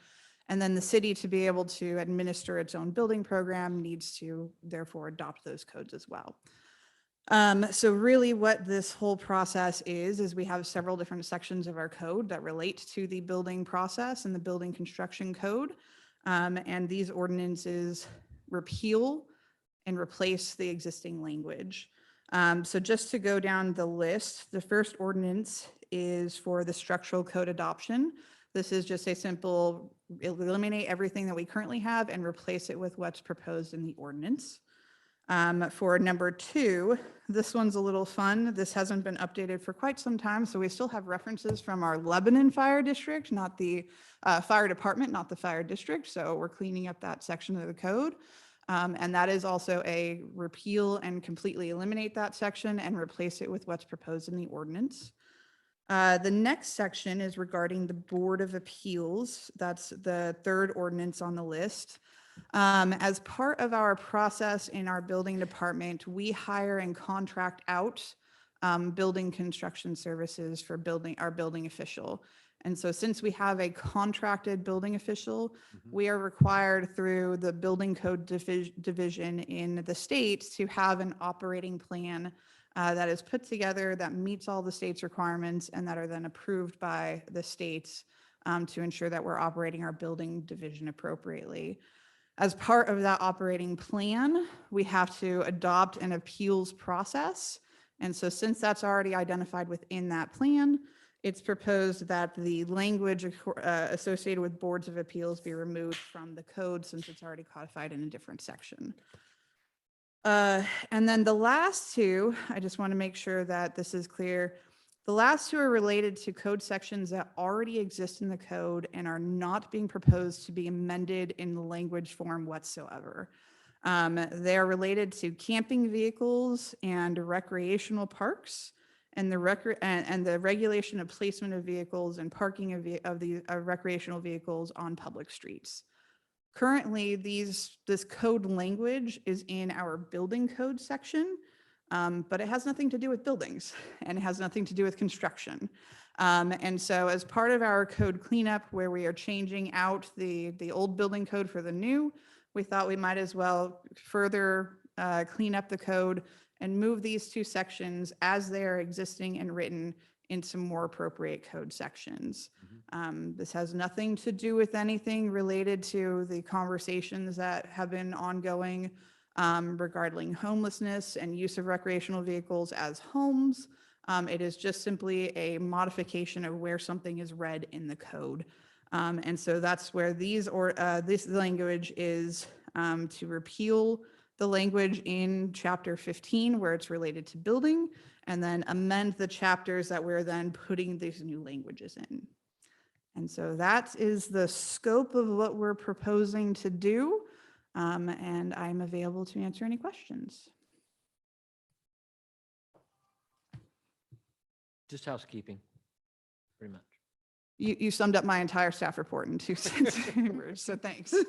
And then the city, to be able to administer its own building program, needs to therefore adopt those codes as well. So really what this whole process is we have several different sections of our code that relate to the building process and the building construction code. And these ordinances repeal and replace the existing language. So just to go down the list, the first ordinance is for the structural code adoption. This is just a simple eliminate everything that we currently have and replace it with what's proposed in the ordinance. For number 2, this one's a little fun. This hasn't been updated for quite some time, so we still have references from our Lebanon Fire District, not the fire department, not the fire district. So we're cleaning up that section of the code. And that is also a repeal and completely eliminate that section and replace it with what's proposed in the ordinance. The next section is regarding the Board of Appeals. That's the third ordinance on the list. As part of our process in our building department, we hire and contract out building construction services for our building official. And so since we have a contracted building official, we are required through the building code division in the state to have an operating plan that is put together that meets all the state's requirements and that are then approved by the states to ensure that we're operating our building division appropriately. As part of that operating plan, we have to adopt an appeals process. And so since that's already identified within that plan, it's proposed that the language associated with boards of appeals be removed from the code since it's already codified in a different section. And then the last 2, I just want to make sure that this is clear. The last 2 are related to code sections that already exist in the code and are not being proposed to be amended in the language form whatsoever. They're related to camping vehicles and recreational parks and the regulation of placement of vehicles and parking of the recreational vehicles on public streets. Currently, this code language is in our building code section, but it has nothing to do with buildings and it has nothing to do with construction. And so as part of our code cleanup where we are changing out the old building code for the new, we thought we might as well further clean up the code and move these 2 sections as they are existing and written into more appropriate code sections. This has nothing to do with anything related to the conversations that have been ongoing regarding homelessness and use of recreational vehicles as homes. It is just simply a modification of where something is read in the code. And so that's where this language is to repeal the language in chapter 15 where it's related to building, and then amend the chapters that we're then putting these new languages in. And so that is the scope of what we're proposing to do. And I'm available to answer any questions. Just housekeeping, pretty much. You summed up my entire staff report in 2 sentences, so thanks. So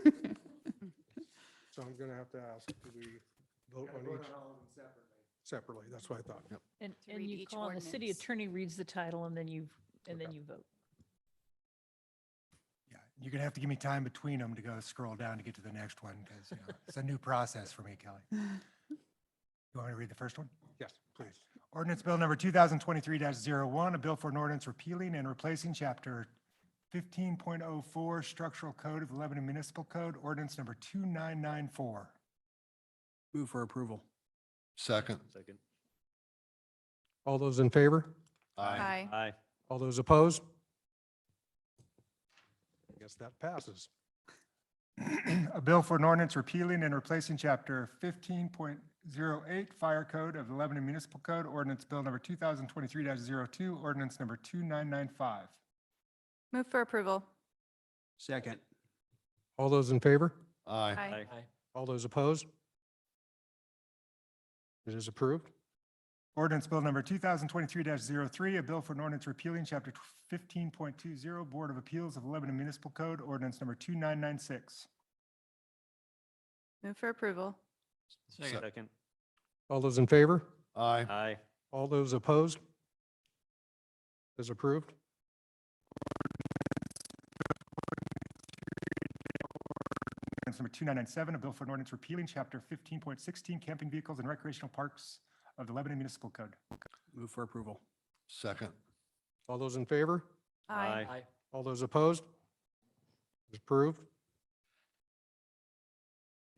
I'm going to have to ask, do we vote on each? Separately, that's what I thought. Yep. And read you each call on the city ordinance. attorney reads the title and then you vote. Yeah, you're gonna have to give me time between them to go scroll down to get to the next one, because, it's a new process for me, Kelly. You want me to read the first one? Yes, please. Ordinance Bill number 2023-01, a bill for an ordinance repealing and replacing chapter 15.04 Structural Code of the Lebanon Municipal Code, ordinance number 2994. Move for approval. Second. All those in favor? Aye. All those opposed? I guess that passes. A bill for an ordinance repealing and replacing chapter 15.08 Fire Code of the Lebanon Municipal Code, ordinance bill number 2023-02, ordinance number 2995. Move for approval. Second. All those in favor? Aye. All those opposed? It is approved. Ordinance bill number 2023-03, a bill for an ordinance repealing chapter 15.20 Board of Appeals of the Lebanon Municipal Code, ordinance number 2996. Move for approval. Second. All those in favor? Aye. All those opposed? It is approved. Ordinance number 2997, a bill for an ordinance repealing chapter 15.16 Camping Vehicles and Recreational Parks of the Lebanon Municipal Code. Move for approval. Second. All those in favor? Aye. All those opposed? It is approved.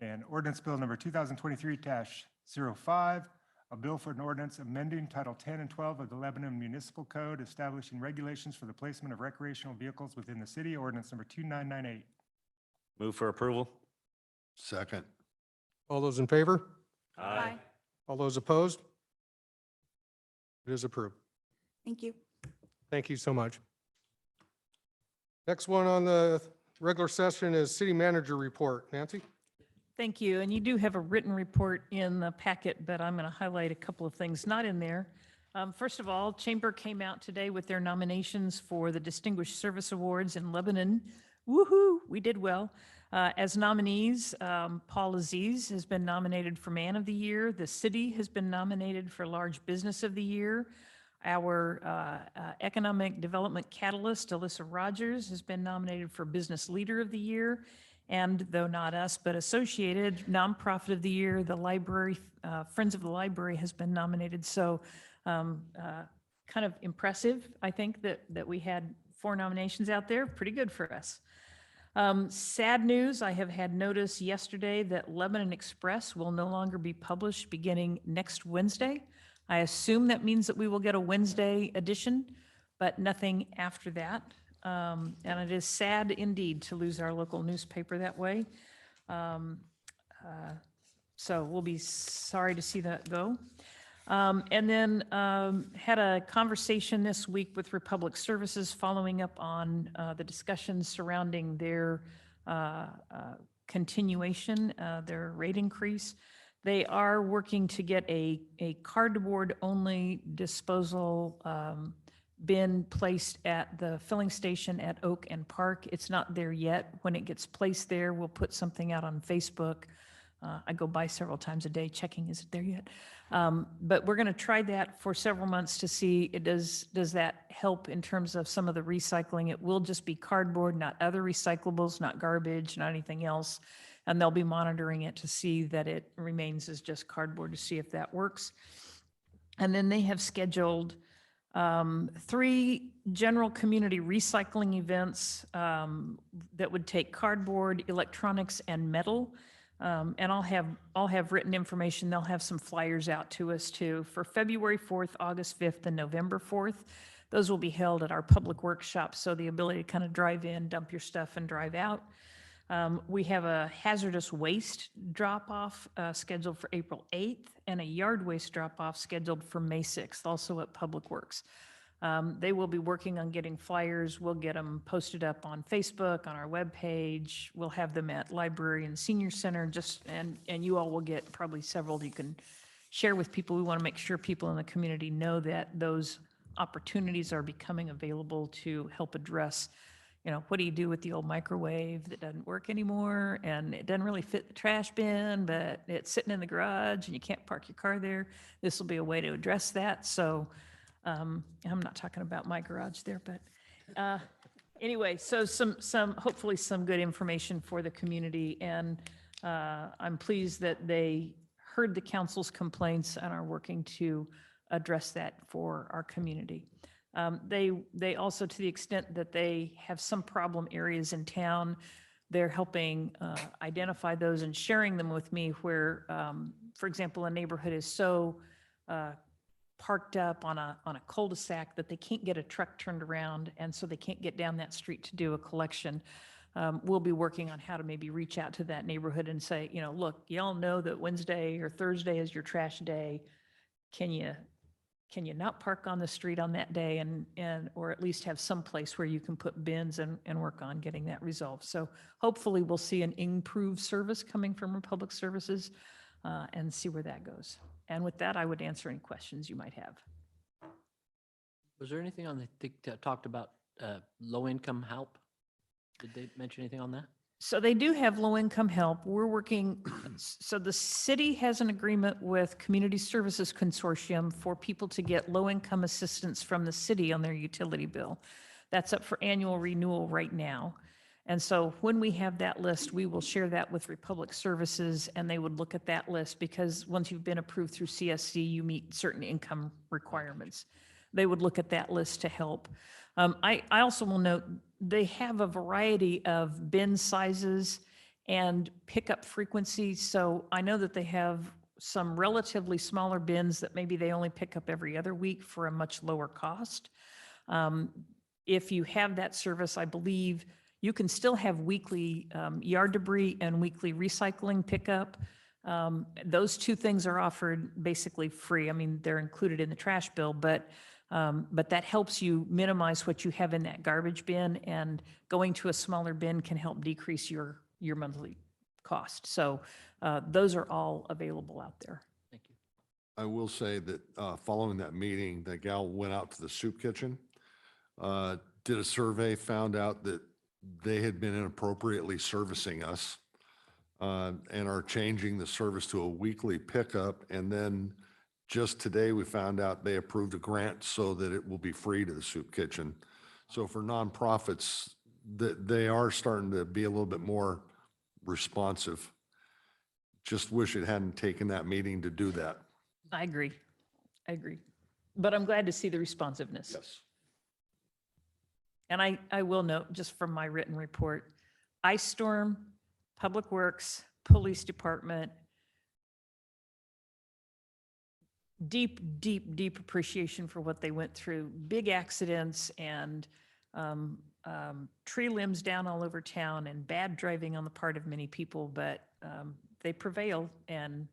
And ordinance bill number 2023-05, a bill for an ordinance amending Title 10 and 12 of the Lebanon Municipal Code, establishing regulations for the placement of recreational vehicles within the city, ordinance number 2998. Move for approval. Second. All those in favor? Aye. All those opposed? It is approved. Thank you. Thank you so much. Next one on the regular session is city manager report. Nancy? Thank you. And you do have a written report in the packet, but I'm going to highlight a couple of things not in there. First of all, Chamber came out today with their nominations for the Distinguished Service Awards in Lebanon. Woohoo, we did well. As nominees, Paul Aziz has been nominated for Man of the Year. The city has been nominated for Large Business of the Year. Our Economic Development Catalyst, Alyssa Rogers, has been nominated for Business Leader of the Year. And though not us, but Associated Nonprofit of the Year, the library, Friends of the Library has been nominated. So kind of impressive, I think, that we had 4 nominations out there. Pretty good for us. Sad news, I have had notice yesterday that Lebanon Express will no longer be published beginning next Wednesday. I assume that means that we will get a Wednesday edition, but nothing after that. And it is sad indeed to lose our local newspaper that way. So we'll be sorry to see that go. And then had a conversation this week with Republic Services following up on the discussions surrounding their continuation, their rate increase. They are working to get a cardboard-only disposal bin placed at the filling station at Oak and Park. It's not there yet. When it gets placed there, we'll put something out on Facebook. I go by several times a day checking, is it there yet? But we're going to try that for several months to see, does that help in terms of some of the recycling? It will just be cardboard, not other recyclables, not garbage, not anything else. And they'll be monitoring it to see that it remains as just cardboard to see if that works. And then they have scheduled 3 general community recycling events that would take cardboard, electronics, and metal. And I'll have written information. They'll have some flyers out to us too for February 4th, August 5th, and November 4th. Those will be held at our public workshop, so the ability to kind of drive in, dump your stuff, and drive out. We have a hazardous waste drop-off scheduled for April 8th and a yard waste drop-off scheduled for May 6th, also at Public Works. They will be working on getting flyers. We'll get them posted up on Facebook, on our webpage. We'll have them at Library and Senior Center, and you all will get probably several you can share with people. We want to make sure people in the community know that those opportunities are becoming available to help address, what do you do with the old microwave that doesn't work anymore and it doesn't really fit the trash bin, but it's sitting in the garage and you can't park your car there. This will be a way to address that. So I'm not talking about my garage there, but anyway, so hopefully some good information for the community. And I'm pleased that they heard the council's complaints and are working to address that for our community. They also, to the extent that they have some problem areas in town, they're helping identify those and sharing them with me where, for example, a neighborhood is so parked up on a cul-de-sac that they can't get a truck turned around, and so they can't get down that street to do a collection. We'll be working on how to maybe reach out to that neighborhood and say, look, y'all know that Wednesday or Thursday is your trash day. Can you not park on the street on that day or at least have some place where you can put bins and work on getting that resolved? So hopefully we'll see an improved service coming from Republic Services and see where that goes. And with that, I would answer any questions you might have. Was there anything on talked about low-income help? Did they mention anything on that? So they do have low-income help. We're working, so the city has an agreement with Community Services Consortium for people to get low-income assistance from the city on their utility bill. That's up for annual renewal right now. And so when we have that list, we will share that with Republic Services, and they would look at that list because once you've been approved through CSC, you meet certain income requirements. They would look at that list to help. I also will note they have a variety of bin sizes and pickup frequency. So I know that they have some relatively smaller bins that maybe they only pick up every other week for a much lower cost. If you have that service, I believe you can still have weekly yard debris and weekly recycling pickup. Those two things are offered basically free. I mean, they're included in the trash bill, but that helps you minimize what you have in that garbage bin, and going to a smaller bin can help decrease your monthly cost. So those are all available out there. Thank you. I will say that following that meeting, that gal went out to the soup kitchen, did a survey, found out that they had been inappropriately servicing us and are changing the service to a weekly pickup. And then just today, we found out they approved a grant so that it will be free to the soup kitchen. So for nonprofits, they are starting to be a little bit more responsive. Just wish it hadn't taken that meeting to do that. I agree. But I'm glad to see the responsiveness. Yes. And I will note, just from my written report, Ice Storm, Public Works, Police Department, deep appreciation for what they went through. Big accidents and tree limbs down all over town and bad driving on the part of many people, but they prevail and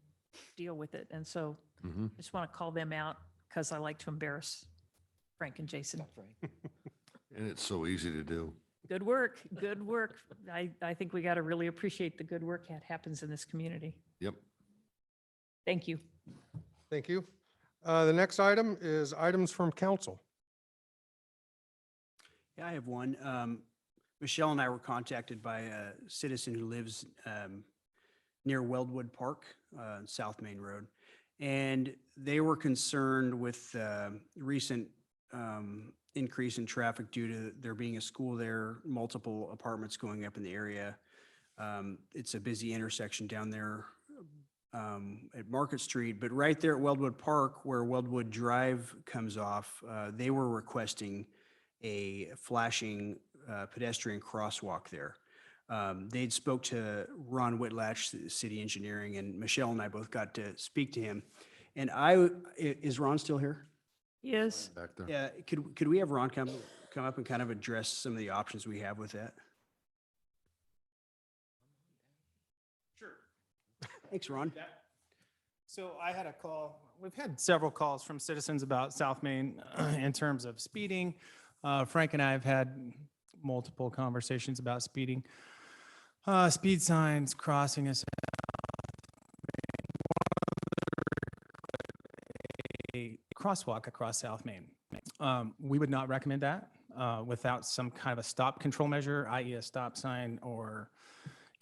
deal with it. And so I just want to call them out because I like to embarrass Frank and Jason. And it's so easy to do. Good work. I think we got to really appreciate the good work that happens in this community. Yep. Thank you. Thank you. The next item is items from council. Yeah, I have one. Michelle and I were contacted by a citizen who lives near Weldwood Park, South Main Road. And they were concerned with recent increase in traffic due to there being a school there, multiple apartments going up in the area. It's a busy intersection down there at Market Street, but right there at Weldwood Park, where Weldwood Drive comes off, they were requesting a flashing pedestrian crosswalk there. They'd spoke to Ron Whitlatch, the city engineering, and Michelle and I both got to speak to him. And is Ron still here? Yes. Back there. Yeah, could we have Ron come up and kind of address some of the options we have with that? Sure. Thanks, Ron. So I had a call, we've had several calls from citizens about South Main in terms of speeding. Frank and I have had multiple conversations about speeding. Speed signs, crossing us. A crosswalk across South Main. We would not recommend that without some kind of a stop control measure, i.e. a stop sign, or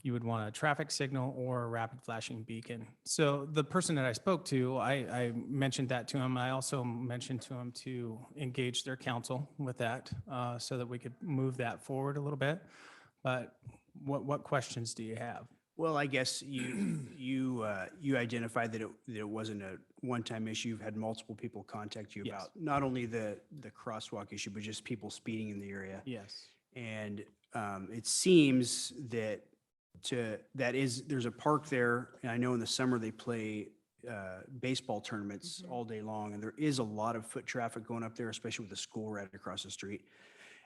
you would want a traffic signal or a rapid flashing beacon. So the person that I spoke to, I mentioned that to him. I also mentioned to him to engage their counsel with that so that we could move that forward a little bit. But what questions do you have? Well, I guess you identified that it wasn't a one-time issue. You've had multiple people contact you Yes. about not only the crosswalk issue, but just people speeding in the area. Yes. And it seems that there's a park there, and I know in the summer they play baseball tournaments all day long, and there is a lot of foot traffic going up there, especially with the school right across the street.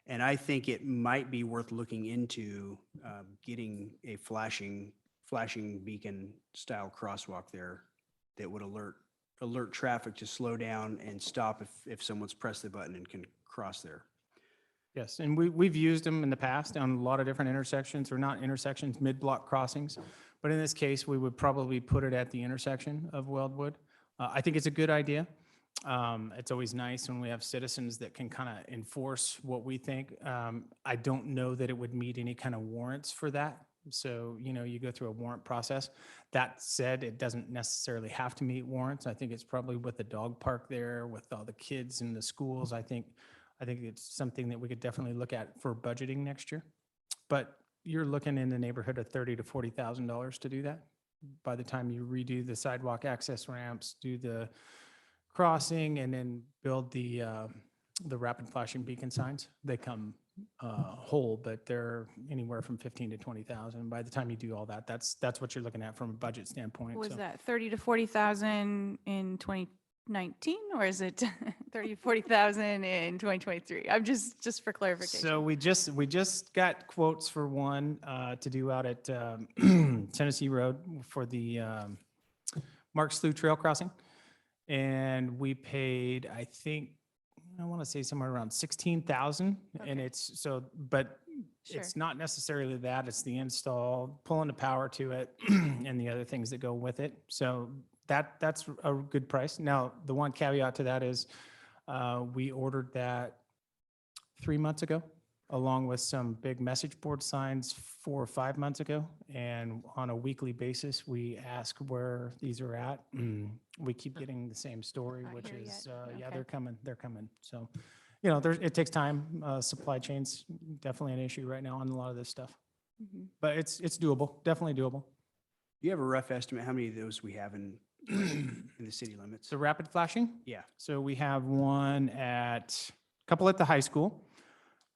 And I think it might be worth looking into getting a flashing beacon style crosswalk there that would alert traffic to slow down and stop if someone's pressed the button and can cross there. Yes, and we've used them in the past on a lot of different intersections, or not intersections, mid-block crossings. But in this case, we would probably put it at the intersection of Weldwood. I think it's a good idea. It's always nice when we have citizens that can kind of enforce what we think. I don't know that it would meet any kind of warrants for that. So, you go through a warrant process. That said, it doesn't necessarily have to meet warrants. I think it's probably with the dog park there, with all the kids in the schools. I think it's something that we could definitely look at for budgeting next year. But you're looking in the neighborhood of $30,000 to $40,000 to do that. By the time you redo the sidewalk access ramps, do the crossing, and then build the rapid flashing beacon signs, they come whole, but they're anywhere from 15 to 20,000. By the time you do all that, that's what you're looking at from a budget standpoint. Was So that 30 to 40,000 in 2019, or is it 30 to 40,000 in 2023? I'm just for clarification. So we just got quotes for one to do out at Tennessee Road for the Mark Slough Trail crossing. And we paid, I want to say somewhere around 16,000. And but Sure. it's not necessarily that, it's the install, pulling the power to it and the other things that go with it. So that's a good price. Now, the one caveat to that is we ordered that 3 months ago, along with some big message board signs 4 or 5 months ago. And on a weekly basis, we ask where these are at. We keep getting the same story, Not which here is, yet. yeah, Okay. they're coming. So, it takes time. Supply chain's definitely an issue right now on a lot of this stuff. Mhm. But it's doable, definitely doable. Do you have a rough estimate how many of those we have in the city limits? So rapid flashing? Yeah. So we have a couple at the high school.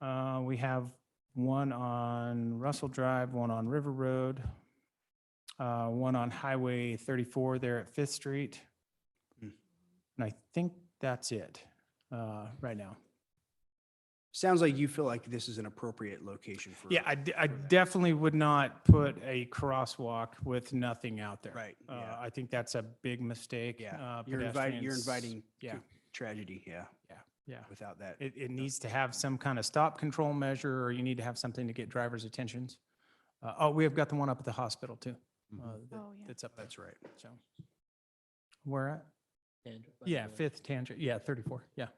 We have one on Russell Drive, one on River Road, one on Highway 34 there at Fifth Street. Hmm. And I think that's it right now. Sounds like you feel like this is an appropriate location for. Yeah, I definitely would not put a crosswalk with nothing out there. Right, yeah. I think that's a big mistake. Yeah, you're inviting Yeah, tragedy, yeah, yeah. without that. It needs to have some kind of stop control measure, or you need to have something to get drivers' attentions. We have got the one up at the hospital too. Oh, yeah. That's up there. That's right. So where at? Tangent, by Yeah, the way. Fifth Tangent. Yeah, 34. Yeah,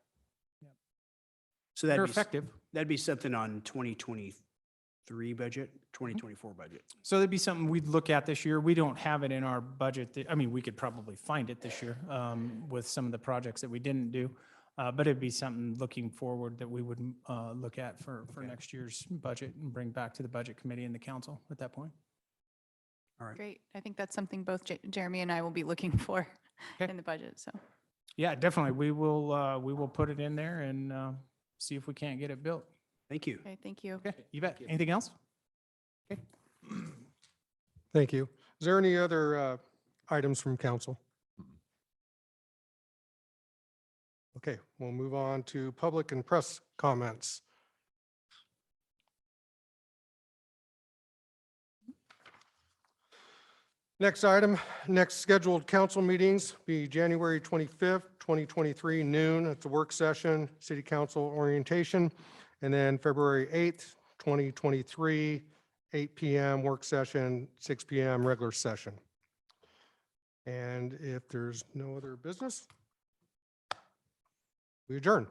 So they're that'd be, effective. that'd be something on 2023 budget, 2024 budget. So that'd be something we'd look at this year. We don't have it in our budget. We could probably find it this year with some of the projects that we didn't do. But it'd be something looking forward that we would look at for next year's budget and bring back to the budget committee and the council at that point. All right. Great. I think that's something both Jeremy and I will be looking for Okay. in the budget, so. Yeah, definitely. We will put it in there and see if we can't get it built. Thank you. Okay, thank you. Okay, you bet. Anything else? Okay. Thank you. Is there any other items from council? Okay, we'll move on to public and press comments. Next item, next scheduled council meetings be January 25th, 2023, noon. It's a work session, city council orientation. And then February 8th, 2023, 8 PM work session, 6 PM regular session. And if there's no other business, we adjourn.